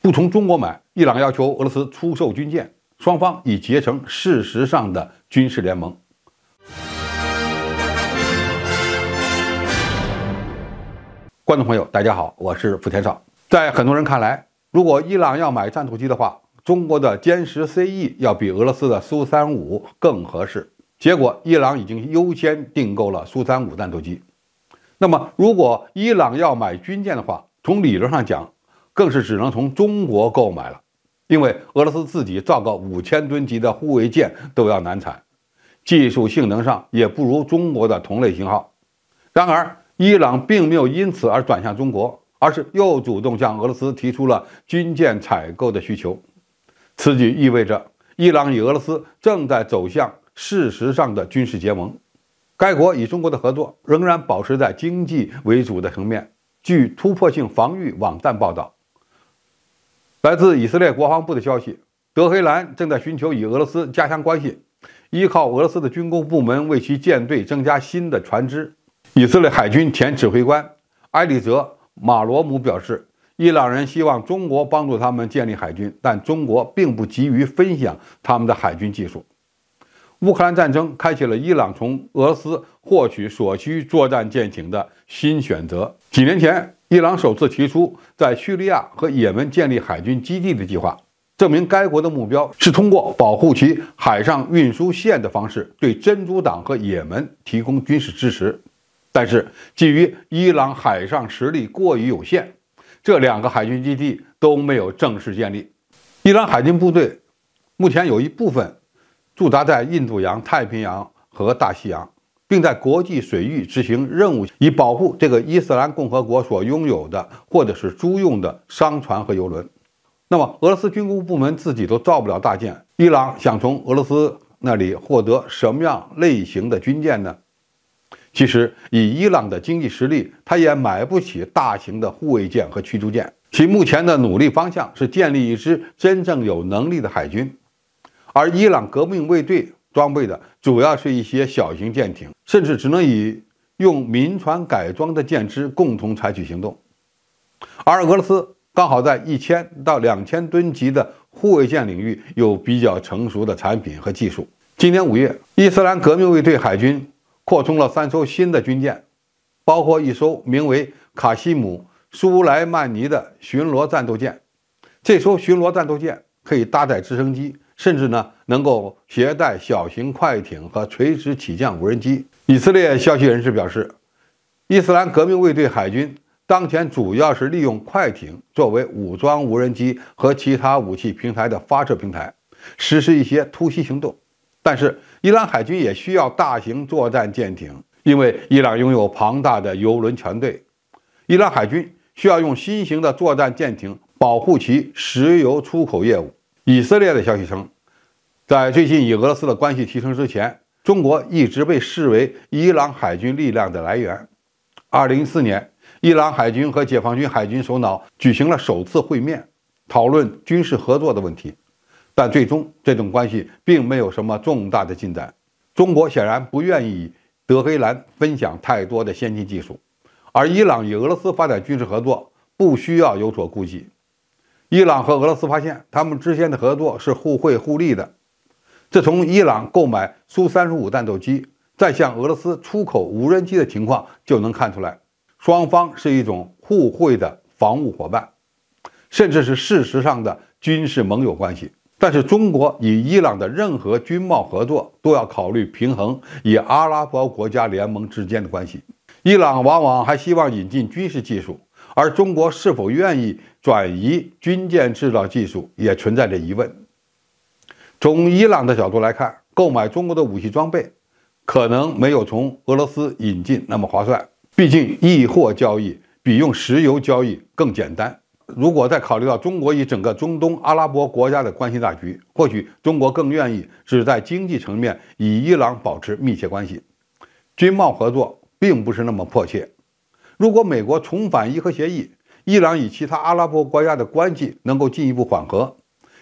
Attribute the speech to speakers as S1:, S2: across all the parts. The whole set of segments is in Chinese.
S1: 不从中国买，伊朗要求俄罗斯出售军舰，双方已结成事实上的军事联盟。观众朋友，大家好，我是付天少。在很多人看来，如果伊朗要买战斗机的话，中国的歼十 CE 要比俄罗斯的苏35更合适。结果，伊朗已经优先订购了苏35战斗机。那么，如果伊朗要买军舰的话，从理论上讲，更是只能从中国购买了，因为俄罗斯自己造个5000吨级的护卫舰都要难产，技术性能上也不如中国的同类型号。然而，伊朗并没有因此而转向中国，而是又主动向俄罗斯提出了军舰采购的需求。此举意味着伊朗与俄罗斯正在走向事实上的军事结盟。该国与中国的合作仍然保持在经济为主的层面。据突破性防御网站报道，来自以色列国防部的消息，德黑兰正在寻求与俄罗斯加强关系，依靠俄罗斯的军工部门为其舰队增加新的船只。以色列海军前指挥官埃里泽·马罗姆表示，伊朗人希望中国帮助他们建立海军，但中国并不急于分享他们的海军技术。乌克兰战争开启了伊朗从俄罗斯获取所需作战舰艇的新选择。几年前，伊朗首次提出在叙利亚和也门建立海军基地的计划，证明该国的目标是通过保护其海上运输线的方式对真主党和也门提供军事支持。但是，基于伊朗海上实力过于有限，这两个海军基地都没有正式建立。伊朗海军部队目前有一部分驻扎在印度洋、太平洋和大西洋，并在国际水域执行任务，以保护这个伊斯兰共和国所拥有的或者是租用的商船和邮轮。那么，俄罗斯军工部门自己都造不了大舰，伊朗想从俄罗斯那里获得什么样类型的军舰呢？其实，以伊朗的经济实力，它也买不起大型的护卫舰和驱逐舰。其目前的努力方向是建立一支真正有能力的海军，而伊朗革命卫队装备的主要是一些小型舰艇，甚至只能以用民船改装的舰只共同采取行动。而俄罗斯刚好在1000到2000吨级的护卫舰领域有比较成熟的产品和技术。今年5月，伊斯兰革命卫队海军扩充了3艘新的军舰，包括一艘名为卡西姆·苏莱曼尼的巡逻战斗舰。这艘巡逻战斗舰可以搭载直升机，甚至能够携带小型快艇和垂直起降无人机。以色列消息人士表示，伊斯兰革命卫队海军当前主要是利用快艇作为武装无人机和其他武器平台的发射平台，实施一些突袭行动。但是，伊朗海军也需要大型作战舰艇，因为伊朗拥有庞大的邮轮船队。伊朗海军需要用新型的作战舰艇保护其石油出口业务。以色列的消息称，在最近与俄罗斯的关系提升之前，中国一直被视为伊朗海军力量的来源。2014年，伊朗海军和解放军海军首脑举行了首次会面，讨论军事合作的问题。但最终，这种关系并没有什么重大的进展。中国显然不愿意与德黑兰分享太多的先进技术，而伊朗与俄罗斯发展军事合作不需要有所顾忌。伊朗和俄罗斯发现，他们之间的合作是互惠互利的。这从伊朗购买苏35战斗机，再向俄罗斯出口无人机的情况就能看出来，双方是一种互惠的防务伙伴，甚至是事实上的军事盟友关系。但是，中国与伊朗的任何军贸合作都要考虑平衡与阿拉伯国家联盟之间的关系。伊朗往往还希望引进军事技术，而中国是否愿意转移军舰制造技术也存在着疑问。从伊朗的角度来看，购买中国的武器装备可能没有从俄罗斯引进那么划算，毕竟易货交易比用石油交易更简单。如果再考虑到中国与整个中东阿拉伯国家的关系大局，或许中国更愿意只在经济层面与伊朗保持密切关系，军贸合作并不是那么迫切。如果美国重返伊核协议，伊朗与其他阿拉伯国家的关系能够进一步缓和，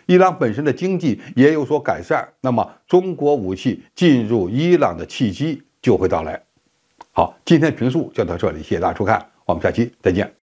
S1: 伊朗本身的经济也有所改善，那么中国武器进入伊朗的契机就会到来。好，今天评述就到这里，谢谢大家收看，我们下期再见。